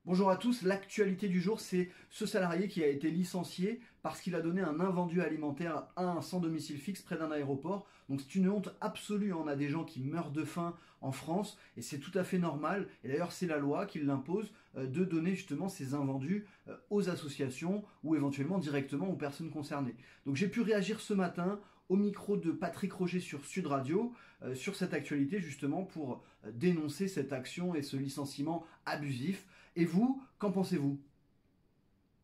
Bonjour à tous, l'actualité du jour, c'est ce salarié qui a été licencié parce qu'il a donné un invendu alimentaire à un sans domicile fixe près d'un aéroport. Donc c'est une honte absolue, on a des gens qui meurent de faim en France et c'est tout à fait normal. Et d'ailleurs c'est la loi qui l'impose de donner justement ces invendus aux associations ou éventuellement directement aux personnes concernées. Donc j'ai pu réagir ce matin au micro de Patrick Roger sur Sud Radio, sur cette actualité justement pour dénoncer cette action et ce licenciement abusif. Et vous, qu'en pensez-vous ?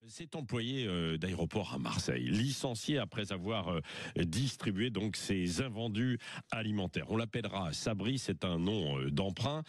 Cet employé d'aéroport à Marseille, licencié après avoir distribué donc ses invendus alimentaires. On l'appellera Sabri, c'est un nom d'emprunt.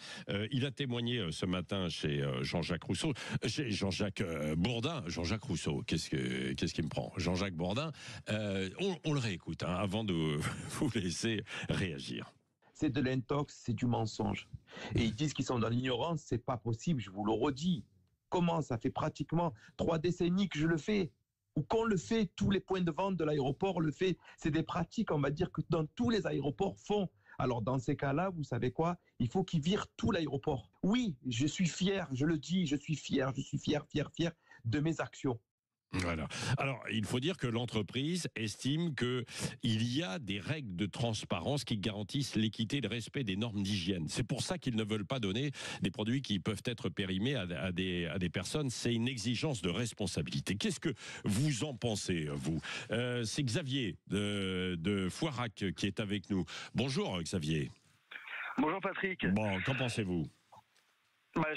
Il a témoigné ce matin chez Jean-Jacques Rousseau, chez Jean-Jacques Bourdin. Jean-Jacques Rousseau, qu'est-ce qui me prend ? Jean-Jacques Bourdin. On le réécoute avant de vous laisser réagir. C'est de l'intox, c'est du mensonge. Et ils disent qu'ils sont dans l'ignorance, c'est pas possible, je vous le redis. Comment ça fait pratiquement 3 décennies que je le fais, ou qu'on le fait, tous les points de vente de l'aéroport le fait. C'est des pratiques, on va dire, que dans tous les aéroports font. Alors dans ces cas-là, vous savez quoi ? Il faut qu'ils virent tout l'aéroport. Oui, je suis fier, je le dis, je suis fier de mes actions. Voilà. Alors, il faut dire que l'entreprise estime qu'il y a des règles de transparence qui garantissent l'équité et le respect des normes d'hygiène. C'est pour ça qu'ils ne veulent pas donner des produits qui peuvent être périmés à des personnes. C'est une exigence de responsabilité. Qu'est-ce que vous en pensez, vous ? C'est Xavier de Foirac qui est avec nous. Bonjour, Xavier. Bonjour, Patrick. Bon, qu'en pensez-vous ?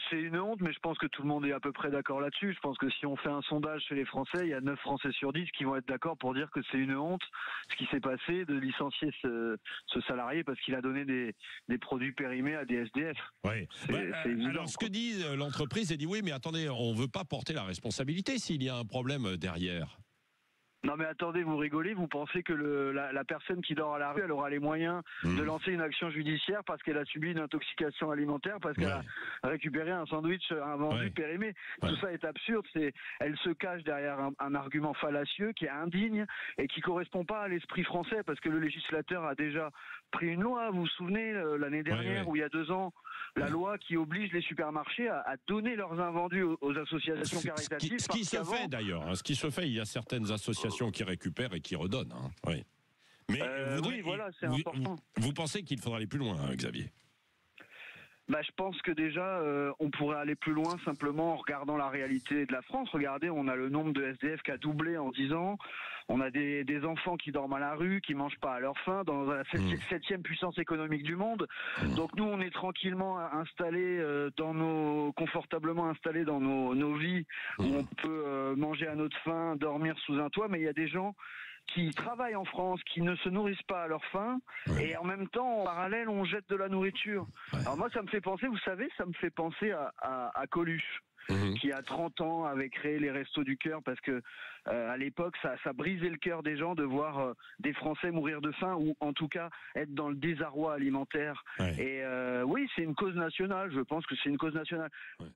C'est une honte, mais je pense que tout le monde est à peu près d'accord là-dessus. Je pense que si on fait un sondage chez les Français, il y a 9 Français sur 10 qui vont être d'accord pour dire que c'est une honte ce qui s'est passé de licencier ce salarié parce qu'il a donné des produits périmés à des SDF. Oui. Alors ce que dit l'entreprise, elle dit oui, mais attendez, on ne veut pas porter la responsabilité s'il y a un problème derrière. Non mais attendez, vous rigolez, vous pensez que la personne qui dort à la rue, elle aura les moyens de lancer une action judiciaire parce qu'elle a subi une intoxication alimentaire, parce qu'elle a récupéré un sandwich, un vendu périmé. Tout ça est absurde, elle se cache derrière un argument fallacieux qui est indigne et qui correspond pas à l'esprit français, parce que le législateur a déjà pris une loi, vous vous souvenez, l'année dernière ou il y a 2 ans, la loi qui oblige les supermarchés à donner leurs invendus aux associations caritatives. Ce qui se fait d'ailleurs, ce qui se fait, il y a certaines associations qui récupèrent et qui redonnent. Oui. Mais oui, voilà, c'est important. Vous pensez qu'il faudra aller plus loin, Xavier ? Je pense que déjà, on pourrait aller plus loin simplement en regardant la réalité de la France. Regardez, on a le nombre de SDF qui a doublé en 10 ans. On a des enfants qui dorment à la rue, qui mangent pas à leur faim, dans la 7e puissance économique du monde. Donc nous, on est tranquillement installés confortablement installés dans nos vies, où on peut manger à notre faim, dormir sous un toit. Mais il y a des gens qui travaillent en France, qui ne se nourrissent pas à leur faim, et en même temps, en parallèle, on jette de la nourriture. Alors moi, ça me fait penser, vous savez, à Coluche, qui à 30 ans avait créé les Restos du Cœur, parce que à l'époque, ça brisait le cœur des gens de voir des Français mourir de faim, ou en tout cas être dans le désarroi alimentaire. Et oui, c'est une cause nationale, je pense que c'est une cause nationale.